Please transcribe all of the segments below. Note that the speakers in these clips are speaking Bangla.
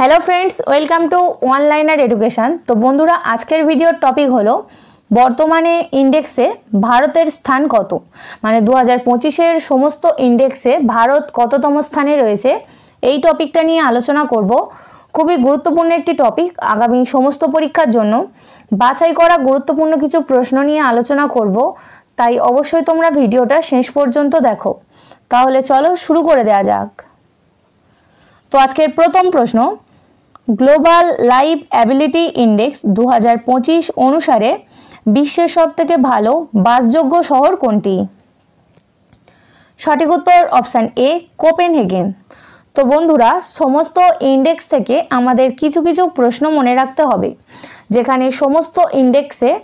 Hello friends, welcome to Onliner Education. तो बंधुरा आजकेर भिडियोर टपिक हलो बर्तमाने इंडेक्से भारतेर स्थान कत, माने 2025 समस्त इंडेक्से भारत कततम स्थाने रयेछे এই टपिकटा निये आलोचना करब। खूबই गुरुत्वपूर्ण एकटी टपिक, आगामी समस्त परीक्षार जन्य बाछाई करा गुरुत्वपूर्ण किछु प्रश्न निये आलोचना करब, ताई अवश्यई तोमरा भिडियोटा शेष पर्यन्त देखो। ताहले चलो शुरू करे देওয়া যাক। तो आजकेर प्रथम प्रश्न, ग्लोबाल लाइफ एबिलिटी इंडेक्स 2025 अनुसारे विश्वेर सबथेके भालो बासयोग्य शहर कोनटी? सठिक उत्तर ऑप्शन ए कोपेनहेगेन। तो बंधुरा समस्त इंडेक्स थेके आमादेर किछु किछु प्रश्न मने राखते हबे, जेखाने समस्त इंडेक्से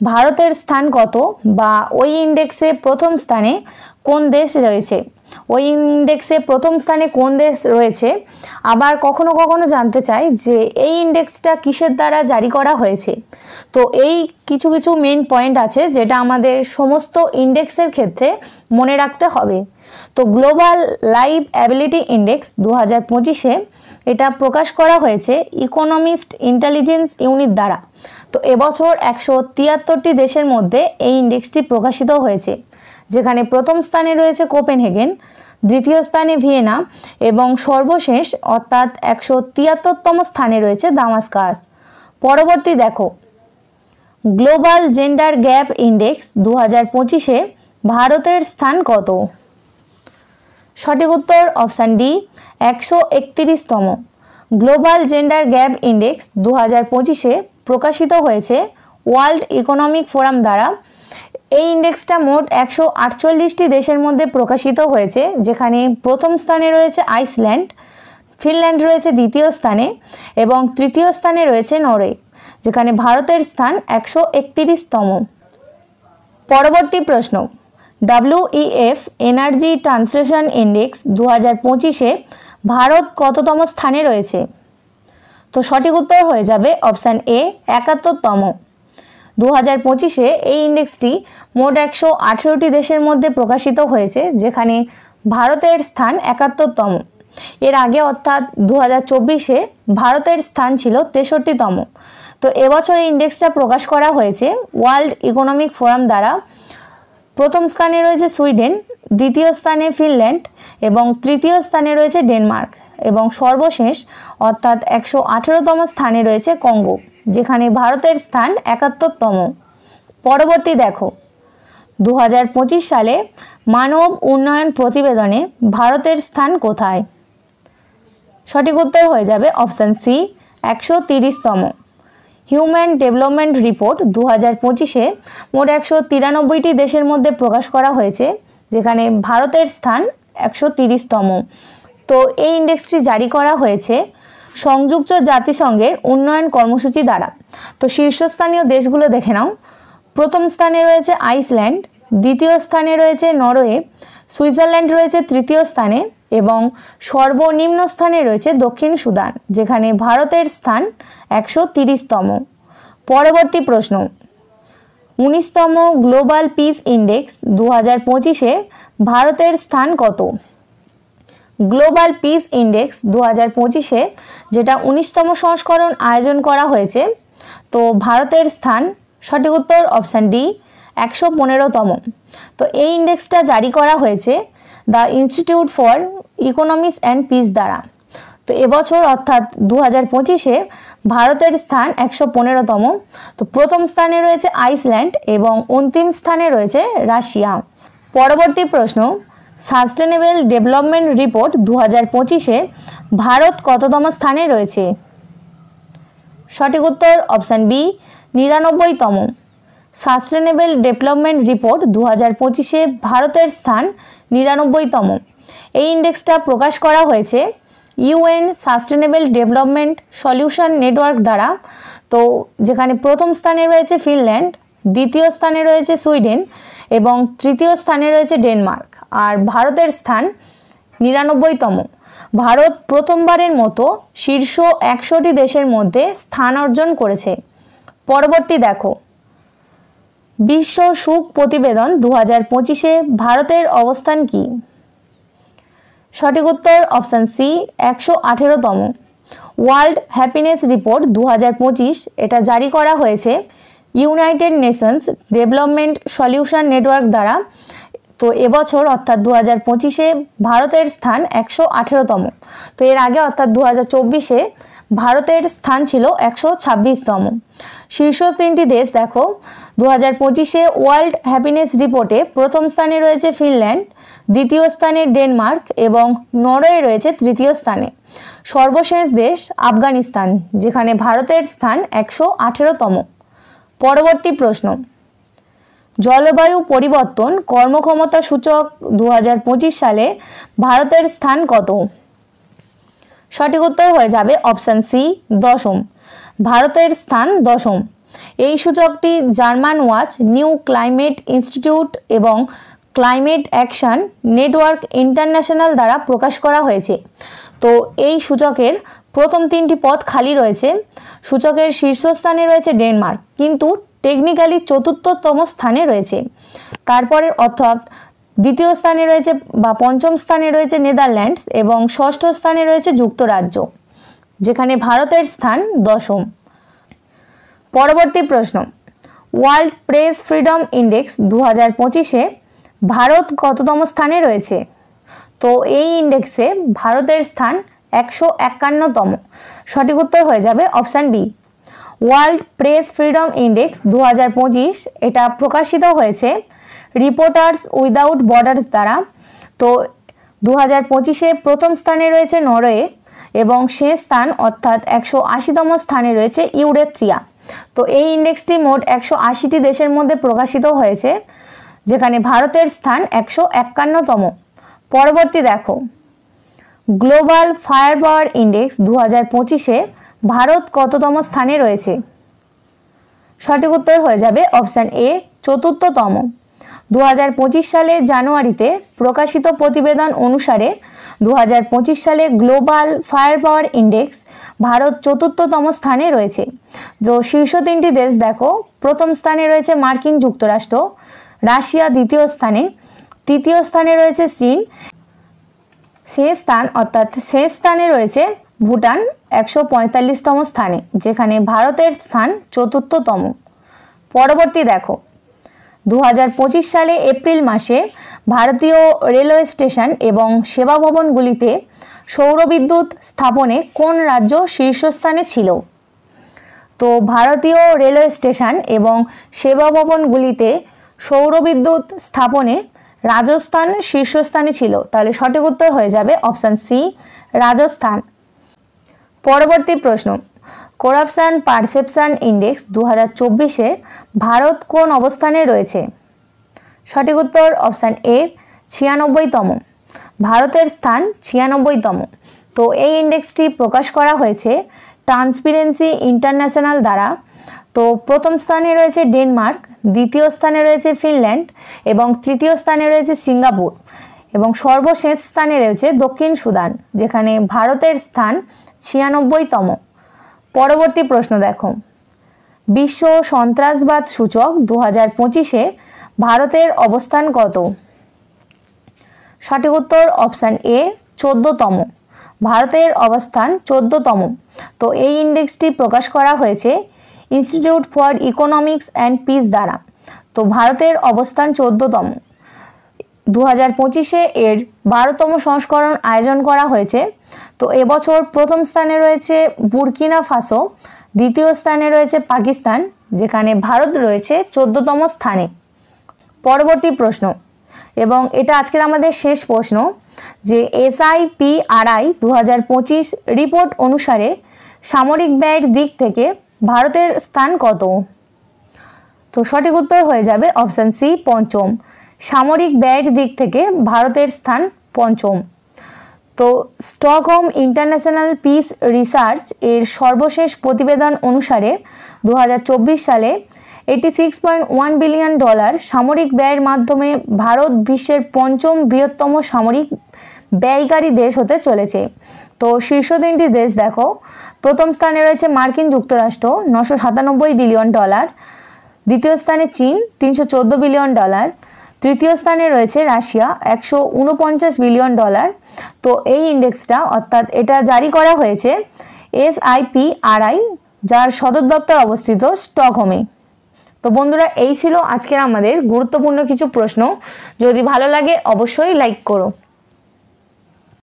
भारतेर स्थान कत बा ओई इंडेक्से प्रथम स्थाने कोन देश रयेछे, ওই ইন্ডেক্সে প্রথম স্থানে কোন দেশ রয়েছে। আবার কখনো কখনো জানতে চাই যে এই ইন্ডেক্সটা কিসের দ্বারা জারি করা হয়েছে। তো এই কিছু কিছু মেইন পয়েন্ট আছে যেটা আমাদের সমস্ত ইন্ডেক্সের ক্ষেত্রে মনে রাখতে হবে। তো গ্লোবাল লাইফ অ্যাবিলিটি ইন্ডেক্স 2025-এ এটা প্রকাশ করা হয়েছে ইকোনমিস্ট ইন্টেলিজেন্স ইউনিট দ্বারা। তো এবছর 173টি দেশের মধ্যে এই ইন্ডেক্সটি প্রকাশিত হয়েছে, যেখানে প্রথম স্থানে রয়েছে কোপেনহেগেন, দ্বিতীয় স্থানে ভিয়েনা এবং সর্বশেষ অর্থাৎ 173তম স্থানে রয়েছে দামাস্কাস। পরবর্তী দেখো, গ্লোবাল জেন্ডার গ্যাপ ইন্ডেক্স 2025-এ ভারতের স্থান কত? সঠিক উত্তর অপশন ডি 131তম। গ্লোবাল জেন্ডার গ্যাপ ইন্ডেক্স 2025-এ প্রকাশিত হয়েছে ওয়ার্ল্ড ইকোনমিক ফোরাম দ্বারা। এই ইন্ডেক্সটা মোট 148টি দেশের মধ্যে প্রকাশিত হয়েছে, যেখানে প্রথম স্থানে রয়েছে আইসল্যান্ড, ফিনল্যান্ড রয়েছে দ্বিতীয় স্থানে এবং তৃতীয় স্থানে রয়েছে নরওয়ে, যেখানে ভারতের স্থান 131তম। পরবর্তী প্রশ্ন, WEF এনার্জি ট্রান্সলেশন ইন্ডেক্স 2025-এ ভারত কততম স্থানে রয়েছে? তো সঠিক উত্তর হয়ে যাবে অপশান এ 71তম। 2025-এ এই ইন্ডেক্সটি মোট 118টি দেশের মধ্যে প্রকাশিত হয়েছে, যেখানে ভারতের স্থান 71তম। এর আগে অর্থাৎ 2024-এ ভারতের স্থান ছিল 63তম। তো এবছর এই ইন্ডেক্সটা প্রকাশ করা হয়েছে ওয়ার্ল্ড ইকোনমিক ফোরাম দ্বারা। প্রথম স্থানে রয়েছে সুইডেন, দ্বিতীয় স্থানে ফিনল্যান্ড এবং তৃতীয় স্থানে রয়েছে ডেনমার্ক এবং সর্বশেষ অর্থাৎ 118তম স্থানে রয়েছে কঙ্গো, যেখানে ভারতের স্থান 71তম। পরবর্তী দেখো, 2025 সালে মানব উন্নয়ন প্রতিবেদনে ভারতের স্থান কোথায়? সঠিক উত্তর হয়ে যাবে অপশান সি 130তম। হিউম্যান ডেভেলপমেন্ট রিপোর্ট 2025-এ মোট 193টি দেশের মধ্যে প্রকাশ করা হয়েছে, যেখানে ভারতের স্থান 130তম। তো এই ইন্ডেক্সটি জারি করা হয়েছে সংযুক্ত জাতিসংঘের উন্নয়ন কর্মসূচি দ্বারা। তো শীর্ষস্থানীয় দেশগুলো দেখে নাও। প্রথম স্থানে রয়েছে আইসল্যান্ড, দ্বিতীয় স্থানে রয়েছে নরওয়ে, সুইজারল্যান্ড রয়েছে তৃতীয় স্থানে এবং সর্বনিম্ন স্থানে রয়েছে দক্ষিণ সুদান, যেখানে ভারতের স্থান 130তম। পরবর্তী প্রশ্ন, 19তম গ্লোবাল পিস ইন্ডেক্স 2025-এ ভারতের স্থান কত? গ্লোবাল পিস ইন্ডেক্স 2025-এ যেটা 19তম সংস্করণ আয়োজন করা হয়েছে, তো ভারতের স্থান সঠিক উত্তর অপশান ডি 115তম। তো এই ইন্ডেক্সটা জারি করা হয়েছে the institute for economics and piece দ্বারা। তো এবছর অর্থাৎ 2025-এ ভারতের স্থান 115তম। তো প্রথম স্থানে রয়েছে আইসল্যান্ড এবং অন্তিম স্থানে রয়েছে রাশিয়া। পরবর্তী প্রশ্ন, সাস্টেনেবল ডেভেলপমেন্ট রিপোর্ট 2025-এ ভারত কততম স্থানে রয়েছে? সঠিক উত্তর অপশান বি 99তম। সাস্টেনেবল ডেভেলপমেন্ট রিপোর্ট 2025-এ ভারতের স্থান 99তম। এই ইন্ডেক্সটা প্রকাশ করা হয়েছে UN sustainable development solution network দ্বারা। তো যেখানে প্রথম স্থানে রয়েছে ফিনল্যান্ড, দ্বিতীয় স্থানে রয়েছে সুইডেন এবং তৃতীয় স্থানে রয়েছে ডেনমার্ক, আর ভারতের স্থান 99তম। ভারত প্রথমবারের মতো শীর্ষ 100টি দেশের মধ্যে স্থান অর্জন করেছে। পরবর্তী দেখো, বিশ্ব সুখ প্রতিবেদন 2025-এ ভারতের অবস্থান কি? সঠিক উত্তর অপশান সি 118তম। ওয়ার্ল্ড হ্যাপিনেস রিপোর্ট 2025 এটা জারি করা হয়েছে United Nations development solution network দ্বারা। তো এবছর অর্থাৎ 2025-এ ভারতের স্থান 118তম। তো এর আগে অর্থাৎ 2024-এ ভারতের স্থান ছিল 126তম। শীর্ষ 3টি দেশ দেখো, 2025-এ ওয়ার্ল্ড হ্যাপিনেস রিপোর্টে প্রথম স্থানে রয়েছে ফিনল্যান্ড, দ্বিতীয় স্থানে ডেনমার্ক এবং নরওয়ে রয়েছে তৃতীয় স্থানে। সর্বশেষ দেশ আফগানিস্তান, যেখানে ভারতের স্থান 118তম। পরবর্তী প্রশ্ন, জলবায়ু পরিবর্তন কর্মক্ষমতা সূচক 2025 সালে ভারতের স্থান কত? সঠিক উত্তর হয়ে যাবে অপশান সি, 10ম। ভারতের স্থান 10ম। এই সূচকটি German watch, new climate institute এবং ক্লাইমেট অ্যাকশন নেটওয়ার্ক ইন্টারন্যাশনাল দ্বারা প্রকাশ করা হয়েছে। তো এই সূচকের প্রথম 3টি পদ খালি রয়েছে। সূচকের শীর্ষস্থানে রয়েছে ডেনমার্ক, কিন্তু টেকনিক্যালি 4র্থতম স্থানে রয়েছে। তারপরে অর্থাৎ দ্বিতীয় স্থানে রয়েছে বা 5ম স্থানে রয়েছে নেদারল্যান্ডস এবং 6ষ্ঠ স্থানে রয়েছে যুক্তরাজ্য, যেখানে ভারতের স্থান 10ম। পরবর্তী প্রশ্ন, ওয়ার্ল্ড প্রেস ফ্রিডম ইন্ডেক্স 2025-এ ভারত কততম স্থানে রয়েছে? তো এই ইন্ডেক্সে ভারতের স্থান 151তম। সঠিক উত্তর হয়ে যাবে option B. World press freedom Index 2025 এটা প্রকাশিত হয়েছে রিপোর্টার্স উইদাউট বর্ডার্স দ্বারা। তো 2025-এ প্রথম স্থানে রয়েছে নরওয়ে এবং শেষ স্থান অর্থাৎ 180তম স্থানে রয়েছে ইউরেথ্রিয়া। তো এই ইন্ডেক্সটি মোট 180টি দেশের মধ্যে প্রকাশিত হয়েছে, যেখানে ভারতের স্থান 151তম। পরবর্তী দেখো, গ্লোবাল ফায়ার পাওয়ার ইন্ডেক্স 2025-এ ভারত কততম স্থানে রয়েছে? সঠিক উত্তর হয়ে যাবে অপশান এ, 4র্থতম। 2025 সালে জানুয়ারিতে প্রকাশিত প্রতিবেদন অনুসারে 2025 সালে global fire power index Bharat 4র্থতম স্থানে রয়েছে। তো শীর্ষ 3টি দেশ দেখো, প্রথম স্থানে রয়েছে মার্কিন যুক্তরাষ্ট্র, রাশিয়া দ্বিতীয় স্থানে, তৃতীয় স্থানে রয়েছে চীন, শেষ স্থানে রয়েছে ভুটান 145তম স্থানে, যেখানে ভারতের স্থান 4র্থতম। পরবর্তী দেখো, 2025 সালে এপ্রিল মাসে ভারতীয় রেলওয়ে স্টেশন এবং সেবা ভবনগুলিতে সৌরবিদ্যুৎ স্থাপনে কোন রাজ্য শীর্ষস্থানে ছিল? তো ভারতীয় রেলওয়ে স্টেশন এবং সেবা ভবনগুলিতে সৌরবিদ্যুৎ স্থাপনে রাজস্থান শীর্ষস্থানে ছিল। তাহলে সঠিক উত্তর হয়ে যাবে অপশান সি, রাজস্থান। পরবর্তী প্রশ্ন, করাপশন পারসেপশন ইন্ডেক্স 2024-এ ভারত কোন অবস্থানে রয়েছে? সঠিক উত্তর অপশান এ, 96তম। ভারতের স্থান 96তম। তো এই ইন্ডেক্সটি প্রকাশ করা হয়েছে ট্রান্সপারেন্সি ইন্টারন্যাশনাল দ্বারা। তো প্রথম স্থানে রয়েছে ডেনমার্ক, দ্বিতীয় স্থানে রয়েছে ফিনল্যান্ড এবং তৃতীয় স্থানে রয়েছে সিঙ্গাপুর এবং সর্বশেষ স্থানে রয়েছে দক্ষিণ সুদান, যেখানে ভারতের স্থান 96তম। পরবর্তী প্রশ্ন দেখো, বিশ্ব সন্ত্রাসবাদ সূচক 2025-এ ভারতের অবস্থান কত? সঠিক উত্তর অপশান এ, 14তম। ভারতের অবস্থান 14তম। তো এই ইন্ডেক্সটি প্রকাশ করা হয়েছে institute for economics and piece দ্বারা। তো ভারতের অবস্থান 14তম। 2025-এ এর 12তম সংস্করণ আয়োজন করা হয়েছে। তো এবছর প্রথম স্থানে রয়েছে বুরকিনা ফাসো, দ্বিতীয় স্থানে রয়েছে পাকিস্তান, যেখানে ভারত রয়েছে 14তম স্থানে। পরবর্তী প্রশ্ন, এবং এটা আজকের আমাদের শেষ প্রশ্ন, যে SIPRI 2025 রিপোর্ট অনুসারে সামরিক ব্যয়ের দিক থেকে ভারতের স্থান কত? তো সঠিক উত্তর হয়ে যাবে অপশান সি, 5ম। সামরিক ব্যয়ের দিক থেকে ভারতের স্থান 5ম। তো স্টকহোম ইন্টারন্যাশনাল পিস রিসার্চ এর সর্বশেষ প্রতিবেদন অনুসারে 2024 সালে $86.1 বিলিয়ন সামরিক ব্যয়ের মাধ্যমে ভারত বিশ্বের 5ম বৃহত্তম সামরিক ব্যয়কারী দেশ হতে চলেছে। তো শীর্ষ 3টি দেশ দেখো, প্রথম স্থানে রয়েছে মার্কিন যুক্তরাষ্ট্র $997 বিলিয়ন, দ্বিতীয় স্থানে চীন $314 বিলিয়ন, তৃতীয় স্থানে রয়েছে রাশিয়া $149 বিলিয়ন। তো এই ইন্ডেক্সটা অর্থাৎ এটা জারি করা হয়েছে SIPRI, যার সদর দপ্তর অবস্থিত স্টকহোমে। তো বন্ধুরা, এই ছিল আজকের আমাদের গুরুত্বপূর্ণ কিছু প্রশ্ন। যদি ভালো লাগে অবশ্যই লাইক করো।